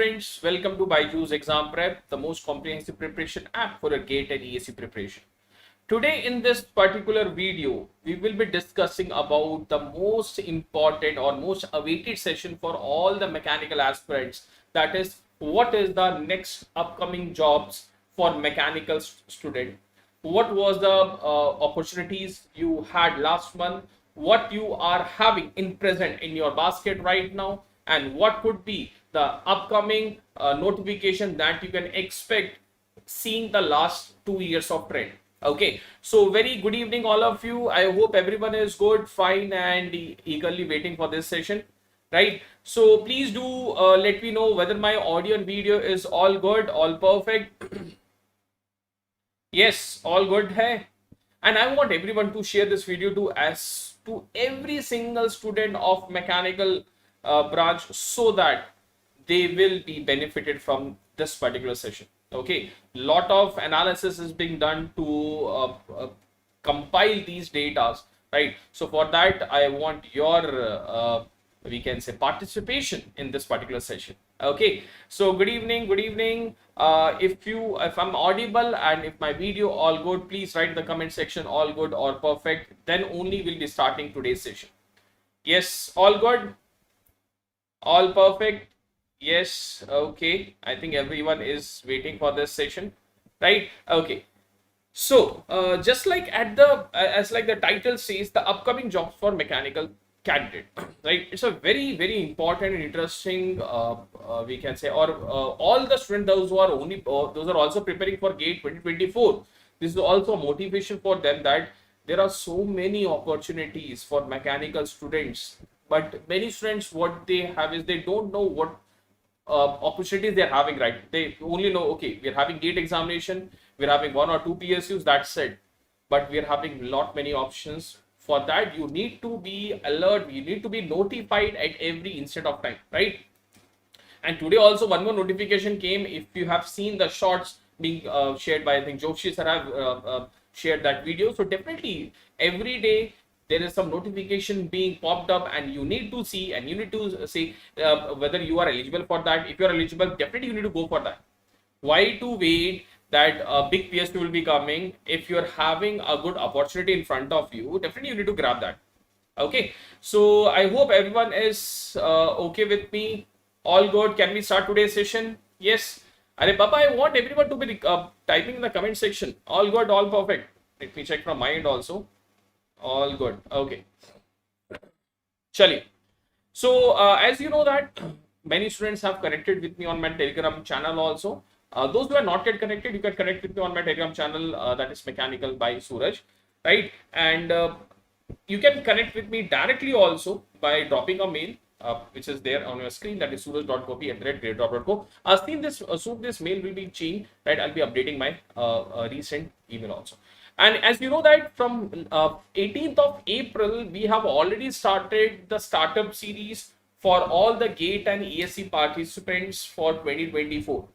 Friends, welcome to BYJU'S Exam Prep, the most comprehensive preparation app for a GATE and ESE preparation. Today in this particular video, we will be discussing about the most important or most awaited session for all the mechanical aspirants. That is, what is the next upcoming jobs for mechanical student? What was the opportunities you had last month? What you are having in present in your basket right now? And what could be the upcoming notification that you can expect seeing the last 2 years of trend. Okay, so very good evening all of you. I hope everyone is good, fine, and eagerly waiting for this session, right? So please do let me know whether my audio and video is all good, all perfect. Yes, all good hai. And I want everyone to share this video to every single student of mechanical branch, so that they will be benefited from this particular session. Okay, lot of analysis is being done to compile these data, right? So for that, I want your we can say participation in this particular session. Okay, so good evening, good evening. If I'm audible and if my video all good, please write in the comment section all good or perfect. Then only we'll be starting today's session. Yes, all good, all perfect. Yes, okay. I think everyone is waiting for this session, right? Okay. So, just like as like the title says, the upcoming jobs for mechanical candidate, right? It's a very, very important and interesting, we can say, or all the students, those who are those are also preparing for GATE 2024. This is also a motivation for them that there are so many opportunities for mechanical students, but many students, what they have is they don't know what opportunities they're having, right? They only know, okay, we're having GATE examination, we're having 1 or 2 PSUs, that's it. But we're having lot many options. For that, you need to be alert, you need to be notified at every instant of time, right? And today also one more notification came. If you have seen the shorts being shared by, I think Sooraj Sir have shared that video. So definitely every day there is some notification being popped up, and you need to see and you need to see whether you are eligible for that. If you are eligible, definitely you need to go for that. Why to wait that a big PSU will be coming? If you are having a good opportunity in front of you, definitely you need to grab that. Okay, so I hope everyone is okay with me. All good. Can we start today's session? Yes. Arey Baba, I want everyone to be typing in the comment section. All good, all perfect. Let me check from my end also. All good. Okay. Chali. So as you know that many students have connected with me on my Telegram channel also. Those who are not yet connected, you can connect with me on my Telegram channel, that is Mechanical by Sooraj, right? And you can connect with me directly also by dropping a mail, which is there on your screen, that is suraj.gopi@grade.co. Soon this mail will be changed, right? I'll be updating my recent email also. And as you know that from 18th of April, we have already started the startup series for all the GATE and ESE participants for 2024.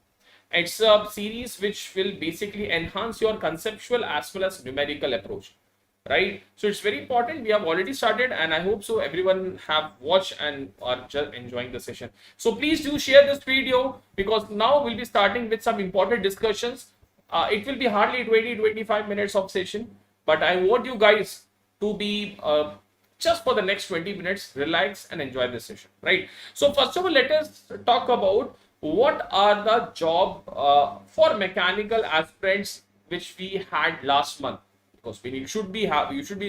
It's a series which will basically enhance your conceptual as well as numerical approach, right? So it's very important. We have already started, and I hope so everyone have watched and are just enjoying the session. So please do share this video, because now we'll be starting with some important discussions. It will be hardly 20-25 minutes of session, but I want you guys to be just for the next 20 minutes, relax and enjoy this session, right? So first of all, let us talk about what are the job for mechanical aspirants which we had last month, because you should be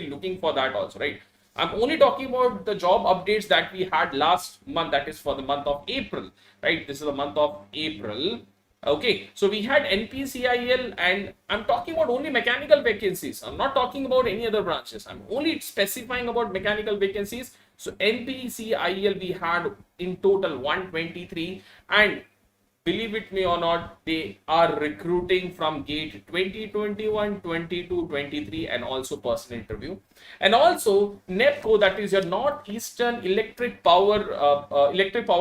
looking for that also, right? I'm only talking about the job updates that we had last month, that is for the month of April, right? This is the month of April. Okay, so we had NPCIL, and I'm talking about only mechanical vacancies. I'm not talking about any other branches. I'm only specifying about mechanical vacancies. So NPCIL we had in total 123, and believe it me or not, they are recruiting from GATE 2021, 22, 23, and also personal interview. And also NEPCO, that is your Northeastern Electric Power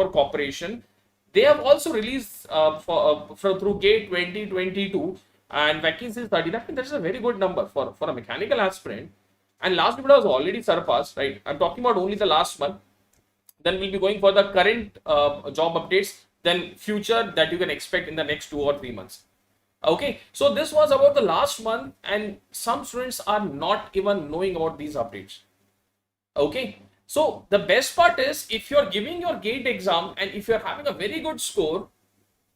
Corporation. They have also released through GATE 2022, and vacancies 30. That is a very good number for a mechanical aspirant. And last month was already surpassed, right? I'm talking about only the last month. Then we'll be going for the current job updates than future that you can expect in the next 2 or 3 months. Okay, so this was about the last month, and some students are not even knowing about these updates. Okay, so the best part is, if you're giving your GATE exam and if you're having a very good score,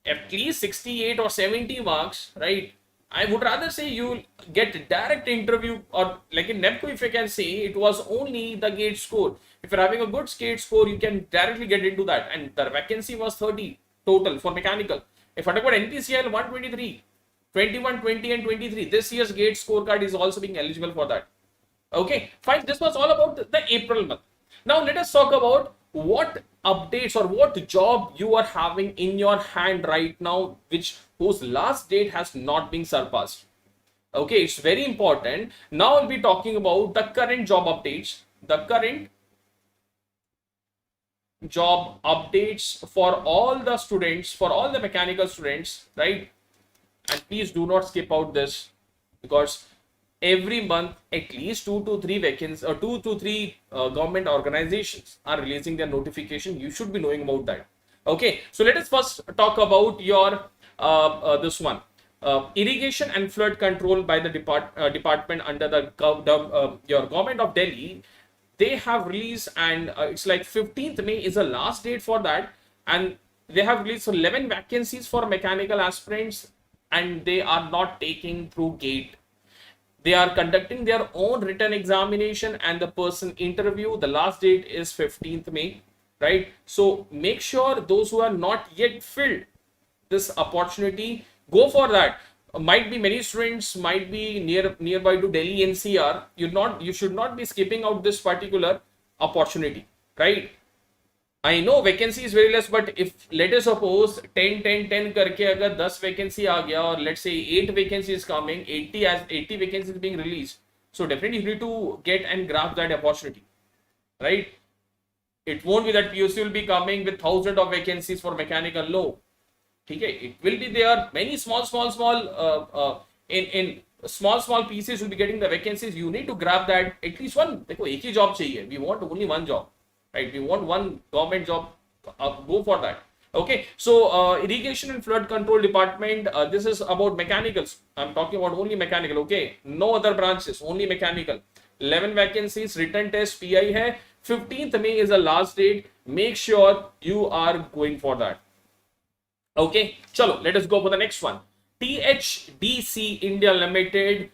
at least 68 or 70 marks, right? I would rather say you get direct interview, or like in NEPCO, if I can say, it was only the GATE score. If you're having a good GATE score, you can directly get into that, and the vacancy was 30 total for mechanical. If I talk about NPCL, 123, 21, 20 and 23, this year's GATE scorecard is also being eligible for that. Okay, fine. This was all about the April month. Now let us talk about what updates or what job you are having in your hand right now, whose last date has not been surpassed. Okay, it's very important. Now I'll be talking about the current job updates, for all the students, for all the mechanical students, right? And please do not skip out this, because every month at least 2 to 3 vacancies or 2 to 3 government organizations are releasing their notification. You should be knowing about that. Okay, so let us first talk about your this one, irrigation and flood control by the department under the your government of Delhi. They have released, and it's like 15th May is the last date for that, and they have released 11 vacancies for mechanical aspirants, and they are not taking through GATE. They are conducting their own written examination and the person interview. The last date is 15th May, right? So make sure those who are not yet filled this opportunity, go for that. Might be many students might be nearby to Delhi NCR. You should not be skipping out this particular opportunity, right? I know vacancy is very less, but if let us suppose 10 10 10 करके अगर 10 vacancy आ गया, or let's say 8 vacancies coming, 80 vacancies being released, so definitely you need to get and grab that opportunity, right? It won't be that PUC will be coming with thousands of vacancies for mechanical. No, okay, it will be there. Many small in small pieces will be getting the vacancies. You need to grab that at least one. देखो एक ही job चाहिए. We want only one job. Right, we want one government job. Go for that. Okay, so irrigation and flood control department, this is about mechanicals. I'm talking about only mechanical. Okay, no other branches, only mechanical. 11 vacancies, written test PI hai. 15th May is the last date. Make sure you are going for that. Okay, chalo, let us go for the next one. THDC India Limited.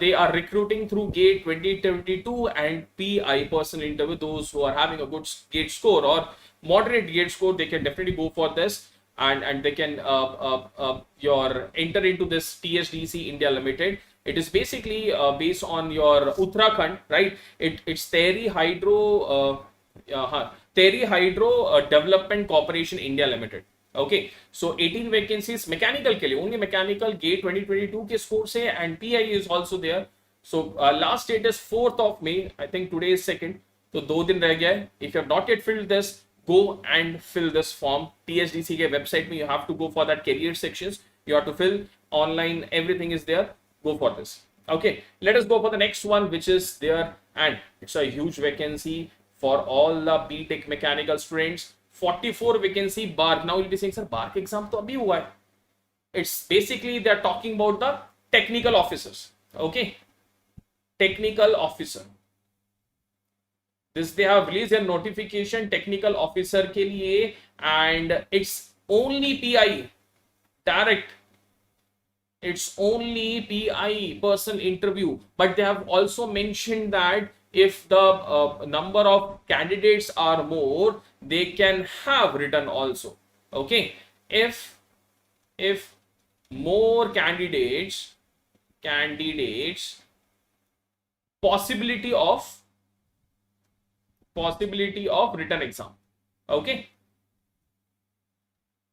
They are recruiting through GATE 2022 and PI personal interview. Those who are having a good GATE score or moderate GATE score, they can definitely go for this, and they can enter into this THDC India Limited. It is basically based on your Uttarakhand, right? It's Tehri Hydro Development Corporation India Limited. Okay, so 18 vacancies mechanical के लिए, only mechanical, GATE 2022 के score से, and PI is also there. So last date is 4th of May. I think today is 2nd. तो 2 दिन रह गया है. If you have not yet filled this, go and fill this form. THDC के website में you have to go for that career sections. You have to fill online. Everything is there. Go for this. Okay, let us go for the next one, which is there, and it's a huge vacancy for all the BTech mechanical students. 44 vacancy bar. Now you'll be saying, sir, bar के exam तो अभी हुआ है. It's basically they're talking about the technical officers. Okay, technical officer. This they have released their notification technical officer के लिए, and it's only PI direct. It's only PI person interview, but they have also mentioned that if the number of candidates are more, they can have written also. Okay, if more candidates, possibility of written exam. Okay,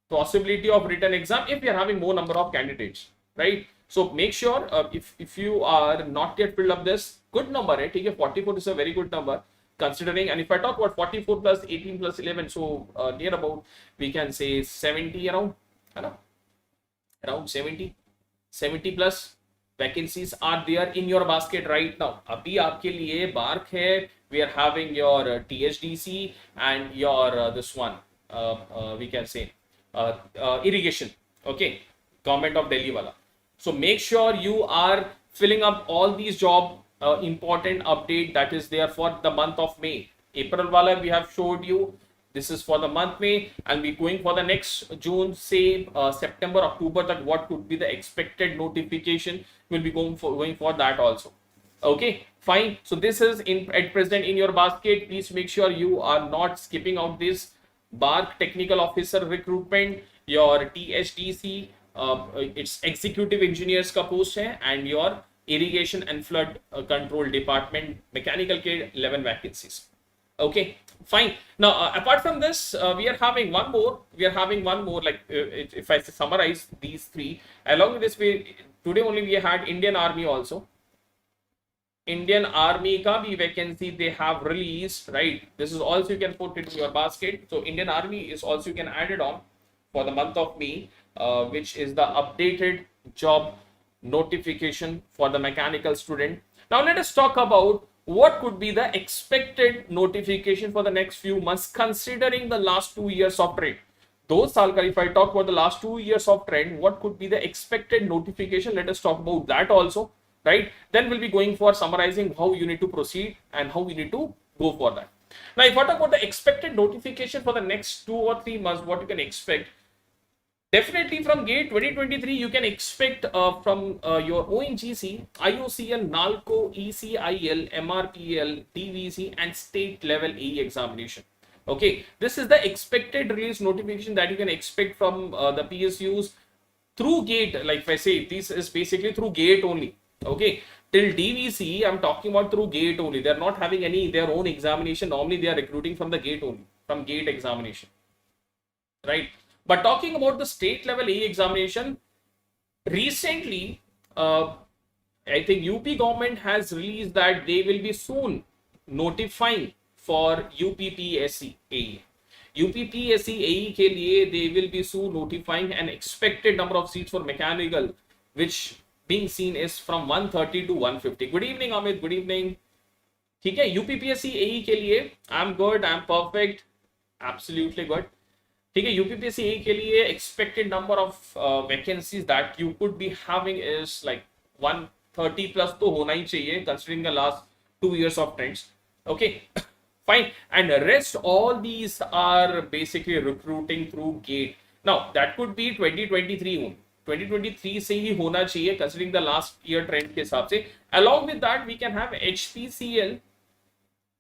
possibility of written exam if you are having more number of candidates, right? So make sure if you are not yet filled up this, good number, right? 44 is a very good number considering. And if I talk about 44 plus 18 plus 11, so near about, we can say 70 around, around 70 plus vacancies are there in your basket right now. Abhi aapke liye bark hai. We are having your THDC and your this one, we can say irrigation. Okay, government of Delhi wala. So make sure you are filling up all these job important update that is there for the month of May. April wala we have showed you. This is for the month May, and we going for the next June, say September, October. That what could be the expected notification? We'll be going for that also. Okay, fine. So this is at present in your basket. Please make sure you are not skipping out this BARC technical officer recruitment, your THDC, it's executive engineers का post है, and your irrigation and flood control department mechanical के 11 vacancies. Okay, fine. Now apart from this, we are having one more. Like if I summarize these three, along with this, today only we had Indian Army also. Indian Army ka bhi vacancy they have released, right? This is also you can put into your basket. So Indian Army is also you can add it on for the month of May, which is the updated job notification for the mechanical student. Now let us talk about what could be the expected notification for the next few months considering the last 2 years of trend. Those Salkar, if I talk about the last 2 years of trend, what could be the expected notification? Let us talk about that also, right? Then we'll be going for summarizing how you need to proceed and how we need to go for that. Now, if I talk about the expected notification for the next 2 or 3 months, what you can expect? Definitely from GATE 2023, you can expect from your ONGC, IOCL, NALCO, ECIL, MRPL, TVC, and state level AE examination. Okay, this is the expected release notification that you can expect from the PSUs through GATE. Like if I say, this is basically through GATE only. Okay, till DVC, I'm talking about through GATE only. They're not having any their own examination. Normally, they are recruiting from the GATE only, from GATE examination, right? But talking about the state level AE examination, recently, I think UP government has released that they will be soon notifying for UPPSC AE. UPPSC AE के लिए they will be soon notifying an expected number of seats for mechanical, which being seen is from 130 to 150. Good evening, Amit. Good evening. ठीक है, UPPSC AE के लिए I'm good, I'm perfect, absolutely good. ठीक है, UPPSC AE के लिए expected number of vacancies that you could be having is like 130 plus तो होना ही चाहिए considering the last 2 years of trends. Okay, fine. And the rest all these are basically recruiting through GATE. Now that could be 2023 only. 2023 से ही होना चाहिए considering the last year trend के हिसाब से. Along with that, we can have HPCL,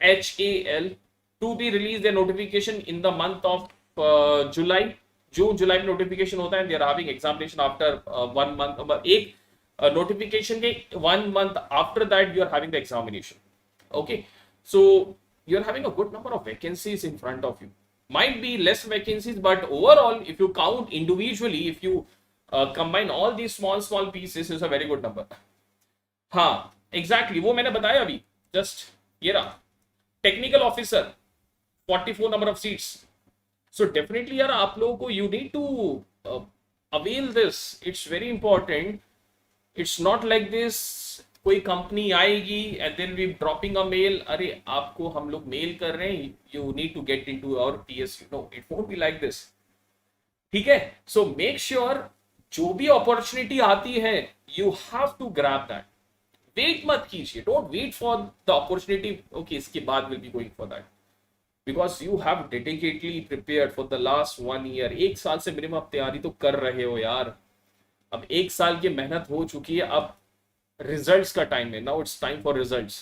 HAL to be released their notification in the month of July. June, July में notification होता है. They are having examination after 1 month. एक notification के 1 month after that you are having the examination. Okay, so you are having a good number of vacancies in front of you. Might be less vacancies, but overall, if you count individually, if you combine all these small pieces, is a very good number. हाँ, exactly. वो मैंने बताया अभी. Just ये रहा. Technical officer, 44 number of seats. So definitely यार आप लोगों को you need to avail this. It's very important. It's not like this. कोई कंपनी आएगी and then we dropping a mail. अरे आपको हम लोग मेल कर रहे हैं. You need to get into our PSU. No, it won't be like this. ठीक है? So make sure जो भी अपॉर्चुनिटी आती है you have to grab that. Wait मत कीजिए. Don't wait for the opportunity. Okay, इसके बाद will be going for that. Because you have dedicatedly prepared for the last 1 year. 1 साल से मिनिमम आप तैयारी तो कर रहे हो यार. अब 1 साल की मेहनत हो चुकी है. अब रिजल्ट्स का टाइम है. Now it's time for results.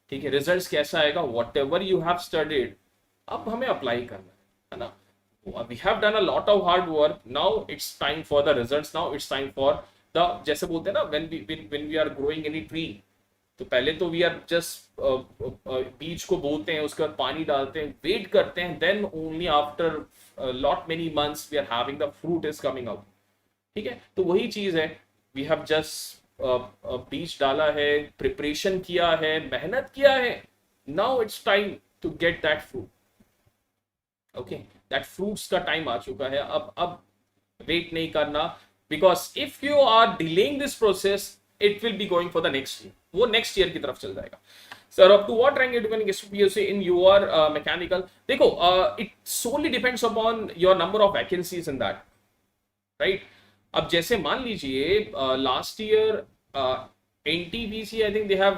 ठीक है, रिजल्ट्स कैसा आएगा? Whatever you have studied, अब हमें अप्लाई करना है ना. We have done a lot of hard work. Now it's time for the results. Now it's time for the, जैसे बोलते हैं ना, when we are growing any tree, तो पहले तो वी आर जस्ट बीज को बोते हैं, उसके बाद पानी डालते हैं, वेट करते हैं, then only after lot many months we are having the fruit is coming out. ठीक है, तो वही चीज है. वी हैव जस्ट बीज डाला है, प्रिपरेशन किया है, मेहनत किया है. Now it's time to get that fruit. Okay, that fruits का टाइम आ चुका है. अब वेट नहीं करना, because if you are delaying this process, it will be going for the next year. वो नेक्स्ट ईयर की तरफ चल जाएगा. Sir, up to what rank you can get PSC in your mechanical? देखो, it solely depends upon your number of vacancies in that, right? अब जैसे मान लीजिए last year NTPC I think they have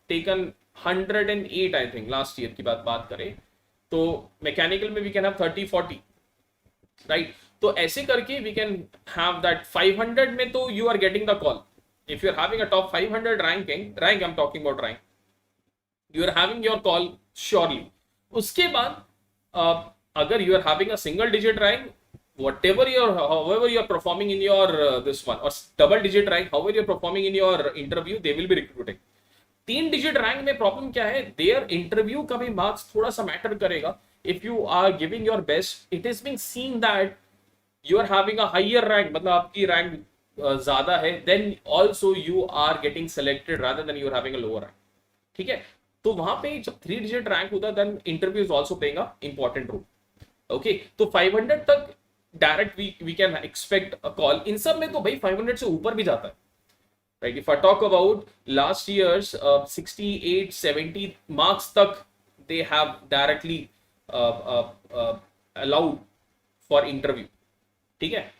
taken 108 I think last year की बात करें तो mechanical में वी कैन हैव 30-40, राइट? तो ऐसे करके वी कैन हैव दैट 500 में तो you are getting the call if you are having a top 500 rank I am talking about rank, you are having your call surely. उसके बाद अगर you are having a single digit rank, whatever however you are performing in your this one or double digit rank, however you are performing in your interview, they will be recruiting. 3 digit rank में problem क्या है, there interview का भी marks थोड़ा सा matter करेगा. If you are giving your best, it is being seen that you are having a higher rank, मतलब आपकी रैंक ज्यादा है, then also you are getting selected rather than you are having a lower rank. ठीक है, तो वहां पे जब 3 डिजिट रैंक होता है then interview is also playing a important role. Okay, तो 500 तक direct we can expect a call. इन सब में तो भाई 500 से ऊपर भी जाता है, right? If I talk about last years 68-70 marks तक they have directly allowed for interview. ठीक है,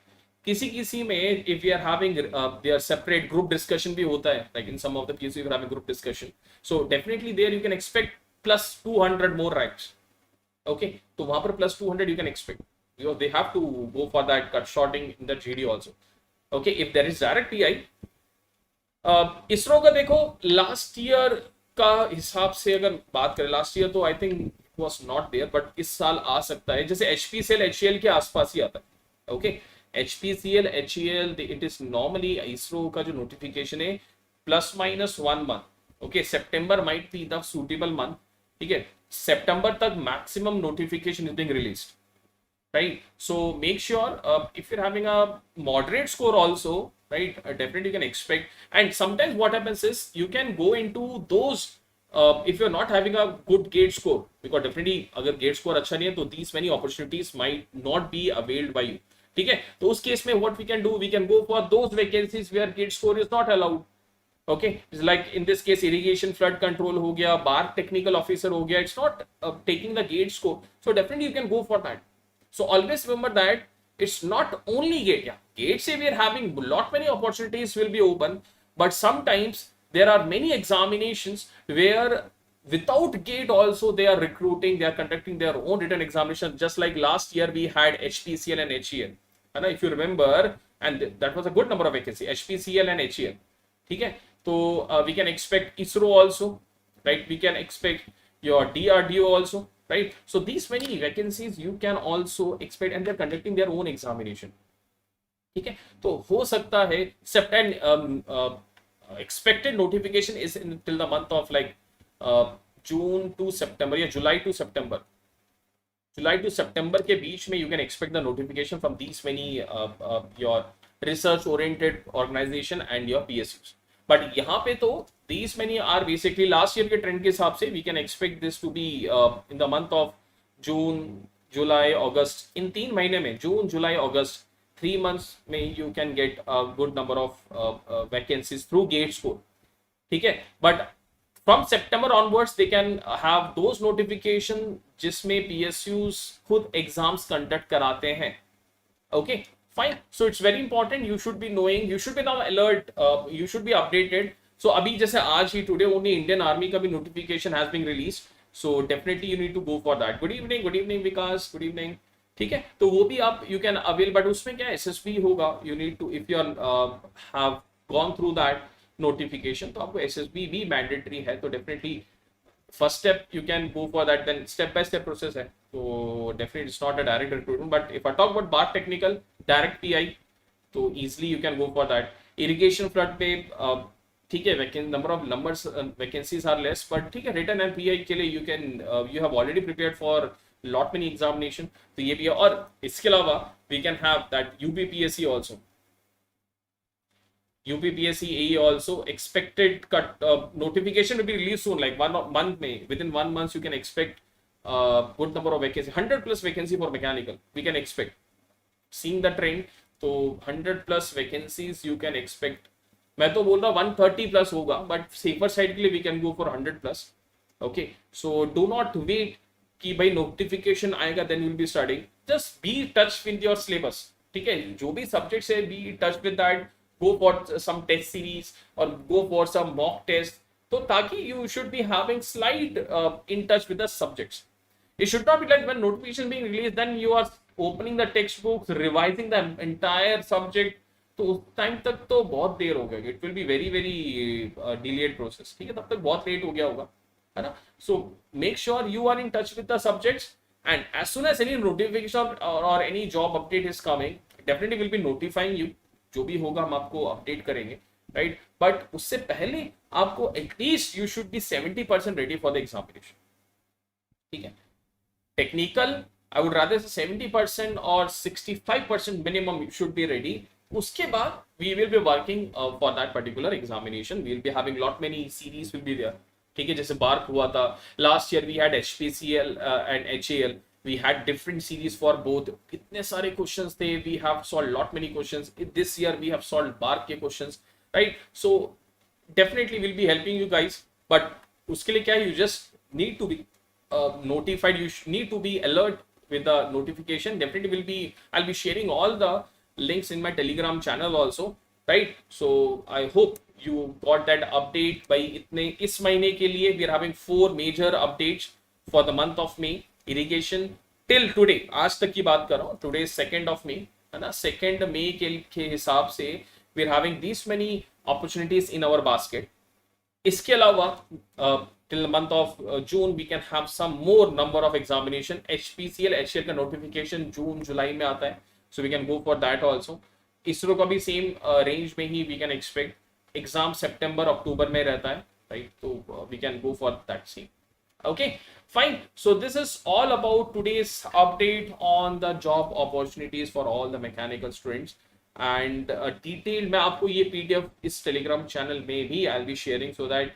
किसी किसी में if you are having there separate group discussion भी होता है, like in some of the PSU you are having group discussion, so definitely there you can expect plus 200 more ranks. Okay, तो वहां पर plus 200 you can expect. They have to go for that cut shorting in the GD also. Okay, if there is direct PI, ISRO का देखो last year का हिसाब से अगर बात करें, लास्ट ईयर तो I think it was not there, but इस साल आ सकता है. जैसे HPCL HEL के आसपास ही आता है. Okay, HPCL HEL it is normally ISRO का जो नोटिफिकेशन है ±1 month. Okay, September might be the suitable month. ठीक है, सितंबर तक maximum notification is being released, right? So make sure if you're having a moderate score also, right, definitely you can expect. And sometimes what happens is you can go into those if you're not having a good gate score, because definitely अगर gate score अच्छा नहीं है तो these many opportunities might not be availed by you. ठीक है, तो उस case में what we can do, we can go for those vacancies where gate score is not allowed. Okay, it's like in this case irrigation flood control हो गया, bar technical officer हो गया, it's not taking the gate score, so definitely you can go for that. So always remember that it's not only gate. Yeah, gate say we are having lot many opportunities will be open, but sometimes there are many examinations where without gate also they are recruiting, they are conducting their own written examination. Just like last year we had HPCL and HEL, and if you remember, and that was a good number of vacancy, HPCL and HEL. ठीक है, तो we can expect ISRO also, right? We can expect your DRDO also. Right, so these many vacancies you can also expect, and they're conducting their own examination. ठीक है, तो हो सकता है expected notification is till the month of like June to September या July to September. July to September के बीच में you can expect the notification from these many your research oriented organization and your PSUs. But यहाँ पे तो these many are basically last year के trend के हिसाब से we can expect this to be in the month of June, July, August. इन 3 महीने में June, July, August, 3 months में you can get a good number of vacancies through gate score. ठीक है, but from September onwards they can have those notification जिसमें PSUs खुद exams conduct कराते हैं. Okay, fine. So it's very important. You should be knowing. You should be now alert. You should be updated. So अभी जैसे आज ही today only Indian Army का भी notification has been released. So definitely you need to go for that. Good evening Vikas. Good evening. ठीक है, तो वो भी आप you can avail, but उसमें क्या SSB होगा. You need to, if you have gone through that notification, तो आपको SSB भी mandatory है. तो definitely first step you can go for that, then step by step process है, so definitely it's not a direct recruitment. But if I talk about bar technical direct PI, तो easily you can go for that. Irrigation flood पे ठीक है, number of vacancies are less, but ठीक है, written and PI के लिए you can you have already prepared for lot many examination, तो ये भी है. और इसके अलावा we can have that UPPSC also. UPPSC AE also expected cut notification will be released soon, like 1 month may within 1 month you can expect good number of vacancy, 100 plus vacancy for mechanical we can expect, seeing the trend. तो 100 plus vacancies you can expect. मैं तो बोल रहा 130 plus होगा, but safer side के लिए we can go for 100 plus. Okay, so do not wait कि भाई नोटिफिकेशन आएगा then will be studying. Just be touch with your syllabus. ठीक है, जो भी सब्जेक्ट्स है be touch with that. Go for some test series और go for some mock test. तो ताकि you should be having slide in touch with the subjects. It should not be like when notification being released, then you are opening the textbooks, revising the entire subject. तो उस time तक तो बहुत देर हो गया. It will be very very delayed process. ठीक है, तब तक बहुत लेट हो गया होगा, है ना. So make sure you are in touch with the subjects and as soon as any notification और any job update is coming definitely will be notifying you. जो भी होगा हम आपको अपडेट करेंगे, राइट. बट उससे पहले आपको at least you should B 70% ready for the examination. ठीक है, technical I would rather say 70% or 65% minimum should be ready. Uske baad we will be working for that particular examination. We will be having lot many series will be there. ठीक है, जैसे bark हुआ था last year, we had HPCL and HAL. We had different series for both. कितने सारे questions थे. We have solved lot many questions. This year we have solved BARC के questions, right? So definitely will be helping you guys. But उसके लिए क्या है, you just need to be notified. You need to be alert with the notification. Definitely will be, I'll be sharing all the links in my Telegram channel also, right? So I hope you got that update. by itne is mahine ke liye we are having 4 major updates for the month of May. Irrigation till today, आज तक की बात कर रहा हूँ, today is 2nd of May, है ना. 2nd May के हिसाब से we are having these many opportunities in our basket. इसके अलावा till the month of June we can have some more number of examination. HPCL HCL का notification जून जुलाई में आता है, so we can go for that also. ISRO का भी same range में ही we can expect. Exam सितंबर अक्टूबर में रहता है, right? तो we can go for that same. Okay, fine. So this is all about today's update on the job opportunities for all the mechanical students. And detailed मैं आपको ये PDF इस Telegram channel में भी I'll be sharing, so that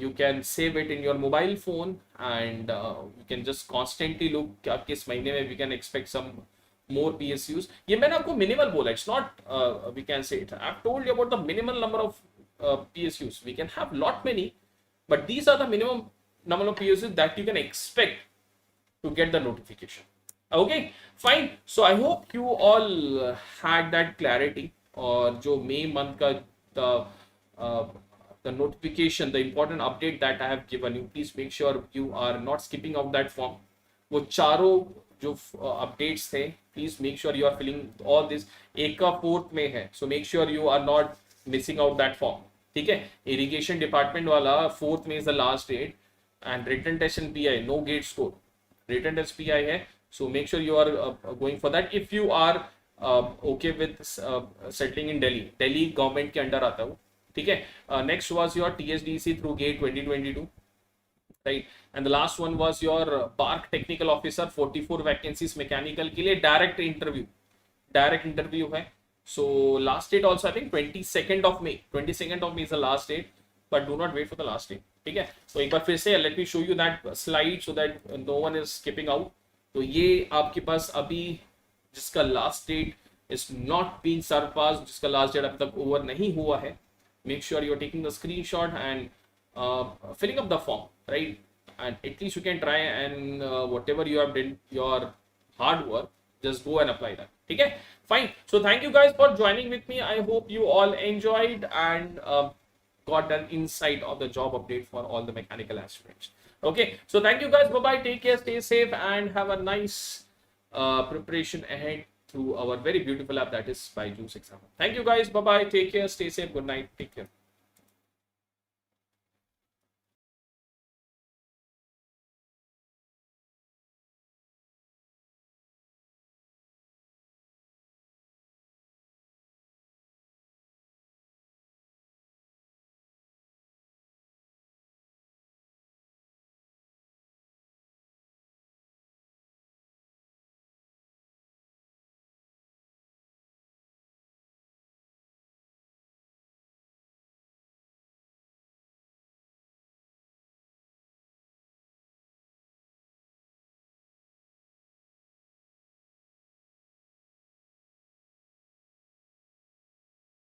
you can save it in your mobile phone and you can just constantly look कि आप किस महीने में we can expect some more PSUs. ये मैंने आपको minimal बोला, it's not we can say it. I've told you about the minimal number of PSUs. We can have lot many, but these are the minimum number of PSUs that you can expect to get the notification. Okay, fine. So I hope you all had that clarity. और जो May month का the notification, the important update that I have given you, please make sure you are not skipping out that form. वो चारों जो updates थे, please make sure you are filling all this. एक का 4th में है, so make sure you are not missing out that form. ठीक है, irrigation department वाला 4th में is the last date, and written test and PI no gate score. Written test PI है, so make sure you are going for that. If you are okay with settling in Delhi government के under आता है वो. ठीक है, next was your TSDC through GATE 2022, right? And the last one was your BARC technical officer, 44 vacancies mechanical के लिए direct interview है. So last date also I think 22nd of May. 22nd of May is the last date, but do not wait for the last date. ठीक है, तो एक बार फिर से let me show you that slide so that no one is skipping out. तो ये आपके पास अभी जिसका last date is not being surpassed, जिसका last date अभी तक over नहीं हुआ है, make sure you're taking the screenshot and filling up the form, right? And at least you can try and whatever you have done your hard work, just go and apply that. Okay, fine. So thank you guys for joining with me. I hope you all enjoyed and got an insight of the job update for all the mechanical aspirants. Okay, so thank you guys. Bye bye, take care, stay safe, and have a nice preparation ahead through our very beautiful app that is BYJU'S Exam. Thank you guys. Bye bye. Take care. Stay safe. Good night. Take care.